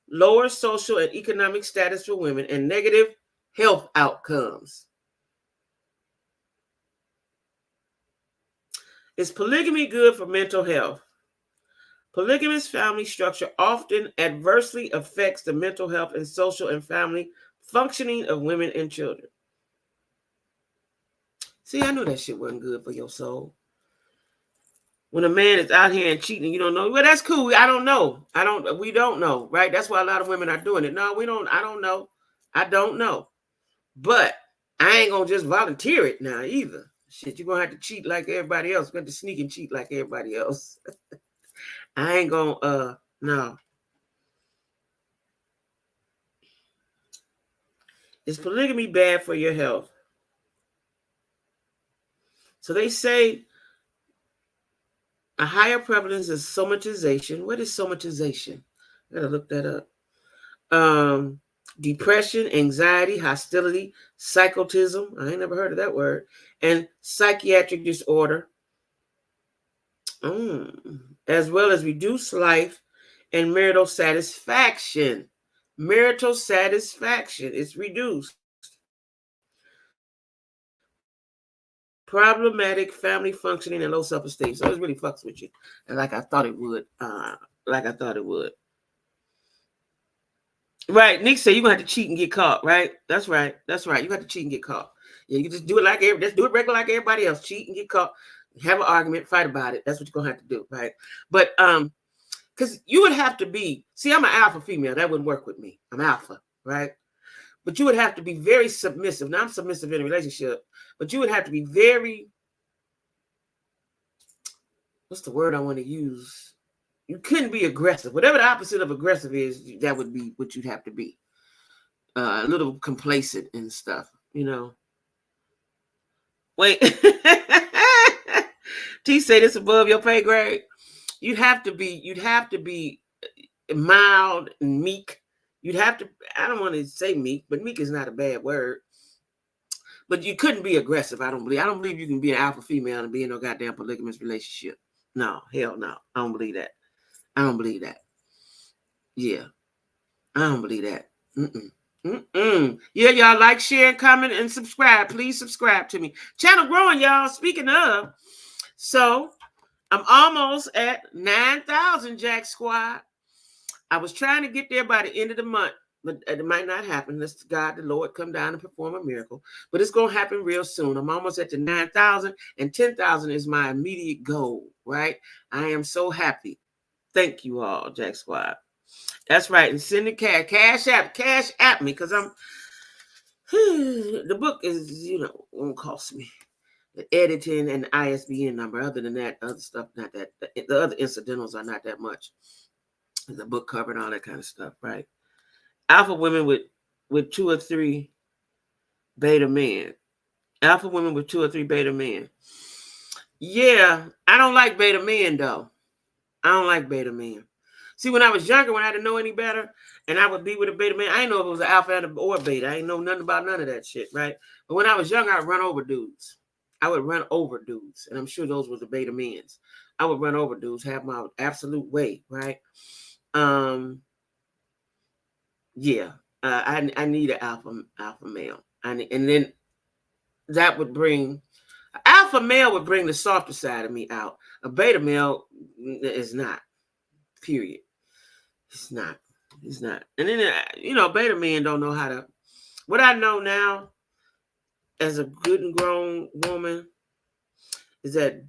lower social and economic status for women, and negative health outcomes. Is polygamy good for mental health? Polygamous family structure often adversely affects the mental health and social and family functioning of women and children. See, I knew that shit wasn't good for your soul. When a man is out here and cheating, you don't know. Well, that's cool. I don't know. We don't know, right? That's why a lot of women are doing it. No, we don't. I don't know. I don't know. But I ain't gonna just volunteer it now either. Shit, you're gonna have to cheat like everybody else. You're gonna have to sneak and cheat like everybody else. I ain't gonna no. Is polygamy bad for your health? So they say a higher prevalence is somatization. What is somatization? I gotta look that up. Depression, anxiety, hostility, psychotism. I ain't never heard of that word. And psychiatric disorder, as well as reduced life and marital satisfaction. Marital satisfaction is reduced. Problematic family functioning and low self-esteem. So it really fucks with you. And like I thought it would. Right. Nick said you're gonna have to cheat and get caught, right? That's right. That's right. You have to cheat and get caught. Yeah, you just do it like just do it regular like everybody else. Cheat and get caught. Have an argument, fight about it. That's what you're gonna have to do, right? But because you would have to be, see, I'm an alpha female. That wouldn't work with me. I'm alpha, right? But you would have to be very submissive. Now I'm submissive in a relationship, but you would have to be very, what's the word I want to use? You couldn't be aggressive. Whatever the opposite of aggressive is, that would be what you'd have to be. A little complacent and stuff, you know. Wait. T say this above your pay grade. You'd have to be mild and meek. You'd have to, I don't want to say meek, but meek is not a bad word. But you couldn't be aggressive, I don't believe you can be an alpha female and be in no goddamn polygamous relationship. No, hell no. I don't believe that. Yeah. I don't believe that. Yeah, y'all like, share, comment, and subscribe. Please subscribe to me. Channel growing, y'all. Speaking of, so I'm almost at 9,000, Jack Squad. I was trying to get there by the end of the month, but it might not happen unless God, the Lord, come down and perform a miracle. But it's going to happen real soon. I'm almost at the 9,000, and 10,000 is my immediate goal, right? I am so happy. Thank you all, Jack Squad. That's right. And send the cash app me, because I'm the book is, won't cost me. The editing and the ISBN number. Other than that, other stuff, not that. The other incidentals are not that much. The book cover and all that kind of stuff, right? Alpha women with 2 or 3 beta men. Alpha women with 2 or 3 beta men. Yeah, I don't like beta men, though. I don't like beta men. See, when I was younger, when I didn't know any better, and I would be with a beta man, I didn't know if it was an alpha or beta. I didn't know nothing about none of that shit, right? But when I was younger, I'd run over dudes. And I'm sure those were the beta men's. I would run over dudes, have my absolute way, right? Yeah, I need an alpha male, and then that would bring alpha male would bring the softer side of me out. A beta male is not. Period. It's not. And then beta men don't know how to. What I know now, as a good and grown woman, is that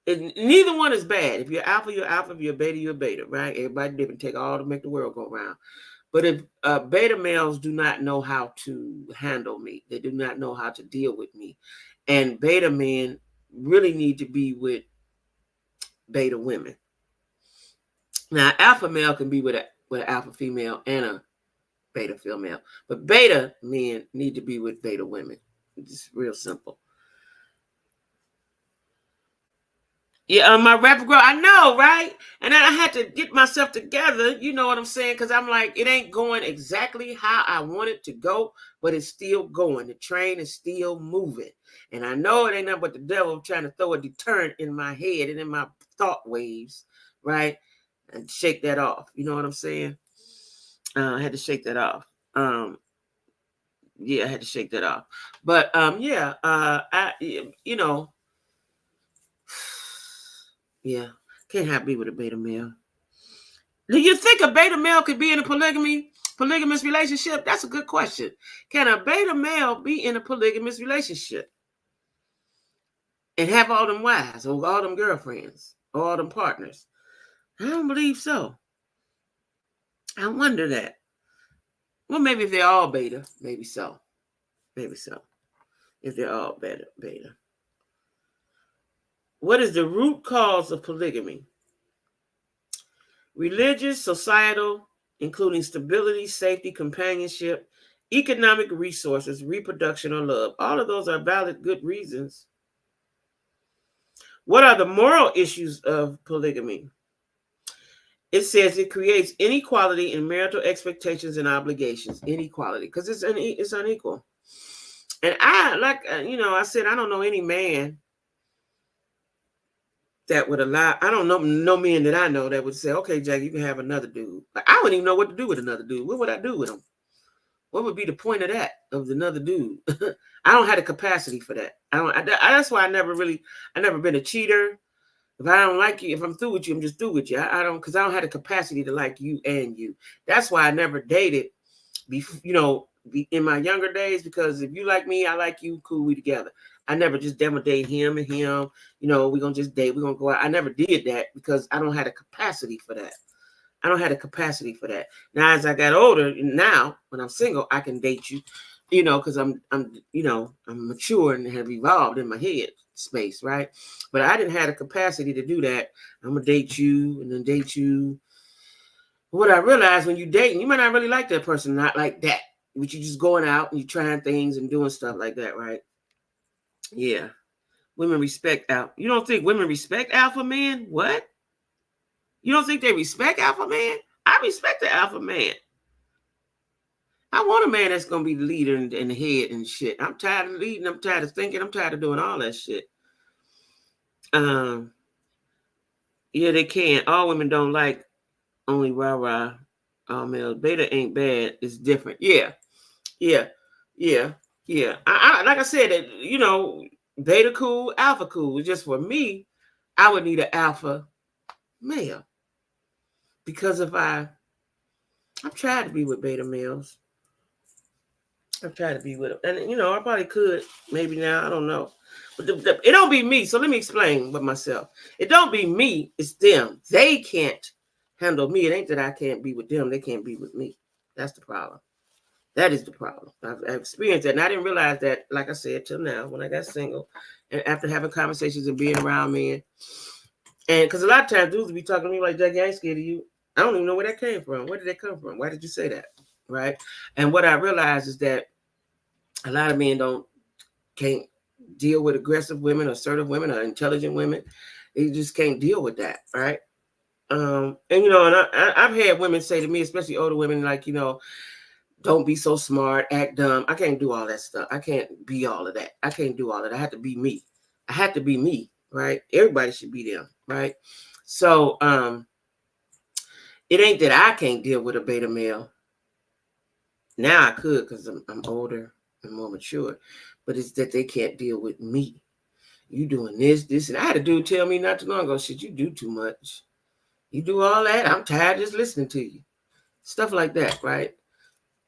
Neither one is bad. If you're alpha, you're alpha. If you're beta, you're beta, right? Everybody different. Take all to make the world go round. But if beta males do not know how to handle me, they do not know how to deal with me. And beta men really need to be with beta women. Now, alpha male can be with an alpha female and a beta female. But beta men need to be with beta women. It's real simple. Yeah, my rapper girl, I know, right? And then I had to get myself together, you know what I'm saying? Because I'm like, it ain't going exactly how I want it to go, but it's still going. The train is still moving. And I know it ain't nothing but the devil trying to throw a deterrent in my head and in my thought waves, right? And shake that off. You know what I'm saying? I had to shake that off. Yeah, I had to shake that off. But yeah, you know, yeah, can't have me with a beta male. Do you think a beta male could be in a polygamous relationship? That's a good question. Can a beta male be in a polygamous relationship and have all them wives or all them girlfriends or all them partners? I don't believe so. I wonder that. Well, maybe if they're all beta, maybe so. Maybe so. If they're all beta. What is the root cause of polygamy? Religious, societal, including stability, safety, companionship, economic resources, reproduction, or love. All of those are valid, good reasons. What are the moral issues of polygamy? It says it creates inequality in marital expectations and obligations. Inequality, because it's unequal. And I said, I don't know any man that would allow. I don't know no men that I know that would say, okay, Jack, you can have another dude. Like, I wouldn't even know what to do with another dude. What would I do with him? What would be the point of that, of another dude? I don't have the capacity for that. That's why I never been a cheater. If I don't like you, if I'm through with you, I'm just through with you. Because I don't have the capacity to like you and you. That's why I never dated, in my younger days, because if you like me, I like you, cool, we together. I never just demo date him and him, we're going to just date, we're going to go out. I never did that because I don't have the capacity for that. I don't have the capacity for that. Now, as I got older, now when I'm single, I can date you, because I'm mature and have evolved in my head space, right? But I didn't have the capacity to do that. I'm gonna date you and then date you. What I realized, when you dating, you might not really like that person, not like that, but you just going out and you trying things and doing stuff like that, right? Yeah. Women respect alpha. You don't think women respect alpha men? What? You don't think they respect alpha man? I respect the alpha man. I want a man that's going to be the leader in the head and shit. I'm tired of leading. I'm tired of thinking. I'm tired of doing all that shit. Yeah, they can't. All women don't like only rah-rah. All males. Beta ain't bad. It's different. Yeah. I like I said, that, beta cool, alpha cool. Just for me, I would need an alpha male. Because I've tried to be with beta males. I've tried to be with them. And, I probably could. Maybe now. I don't know. But it don't be me. So let me explain with myself. It don't be me. It's them. They can't handle me. It ain't that I can't be with them. They can't be with me. That's the problem. That is the problem. I've experienced that. And I didn't realize that, like I said, till now, when I got single. And after having conversations and being around men. And because a lot of times dudes will be talking to me like, Jackie, I ain't scared of you. I don't even know where that came from. Where did that come from? Why did you say that? Right? And what I realized is that a lot of men can't deal with aggressive women, assertive women, or intelligent women. They just can't deal with that, right? And I've had women say to me, especially older women, like, don't be so smart, act dumb. I can't do all that stuff. I can't be all of that. I can't do all of that. I have to be me. I have to be me, right? Everybody should be them, right? So it ain't that I can't deal with a beta male. Now I could, because I'm older and more mature, but it's that they can't deal with me. You doing this, and I had a dude tell me not too long ago, shit, you do too much. You do all that. I'm tired just listening to you. Stuff like that, right?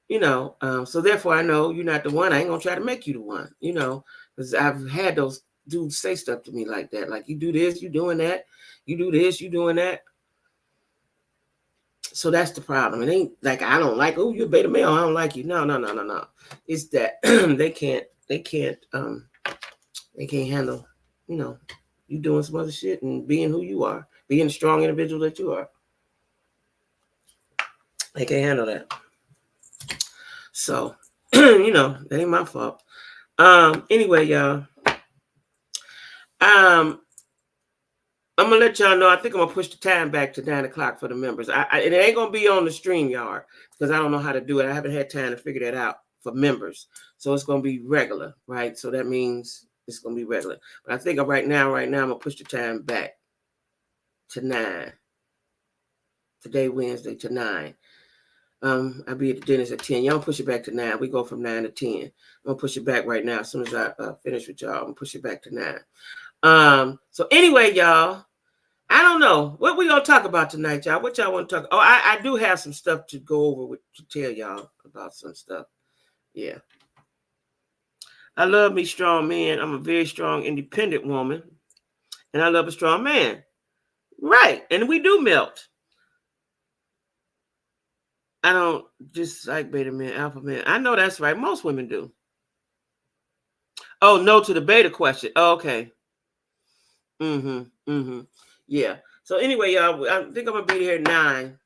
So therefore I know you're not the one. I ain't gonna try to make you the one, because I've had those do say stuff to me like that. Like, you do this, you doing that. You do this, you doing that. So that's the problem. It ain't like I don't like, oh, you're a beta male, I don't like you. No. It's that they can't handle, you doing some other shit and being who you are, being the strong individual that you are. They can't handle that. So, that ain't my fault. Anyway, y'all. I'm gonna let y'all know. I think I'm gonna push the time back to 9 o'clock for the members. It ain't gonna be on the StreamYard because I don't know how to do it. I haven't had time to figure that out for members. So it's gonna be regular, right? So that means it's gonna be regular. But I think right now, I'm gonna push the time back to 9. Today, Wednesday, to 9. I'll be at the dentist at 10. Y'all push it back to 9. We go from 9 to 10. I'm gonna push it back right now. As soon as I finish with y'all, I'm gonna push it back to 9. So anyway, y'all, I don't know what we gonna talk about tonight, y'all. What y'all want to talk? Oh, I do have some stuff to go over to tell y'all about some stuff. Yeah, I love me strong men. I'm a very strong, independent woman, and I love a strong man. Right, and we do melt. I don't just like beta men, alpha men. I know that's right. Most women do. Oh, no to the beta question. Oh, okay. Yeah. So anyway, y'all, I think I'm gonna be here at 9.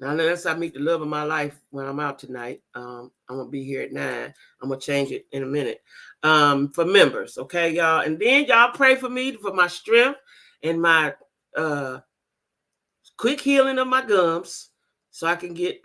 Now, unless I meet the love of my life when I'm out tonight, I'm gonna be here at 9. I'm gonna change it in a minute. For members, okay, y'all, and then y'all pray for me for my strength and my quick healing of my gums, so I can get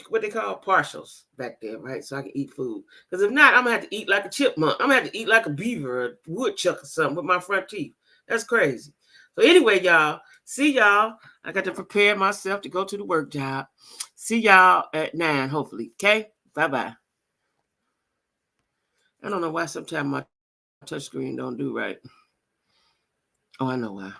what they call partials back there, right? So I can eat food. Because if not, I'm gonna have to eat like a chipmunk. I'm gonna have to eat like a beaver or a woodchuck or something with my front teeth. That's crazy. So anyway, y'all, see y'all. I got to prepare myself to go to the work job. See y'all at 9, hopefully. Okay? Bye-bye. I don't know why sometimes my touchscreen don't do right. Oh, I know why.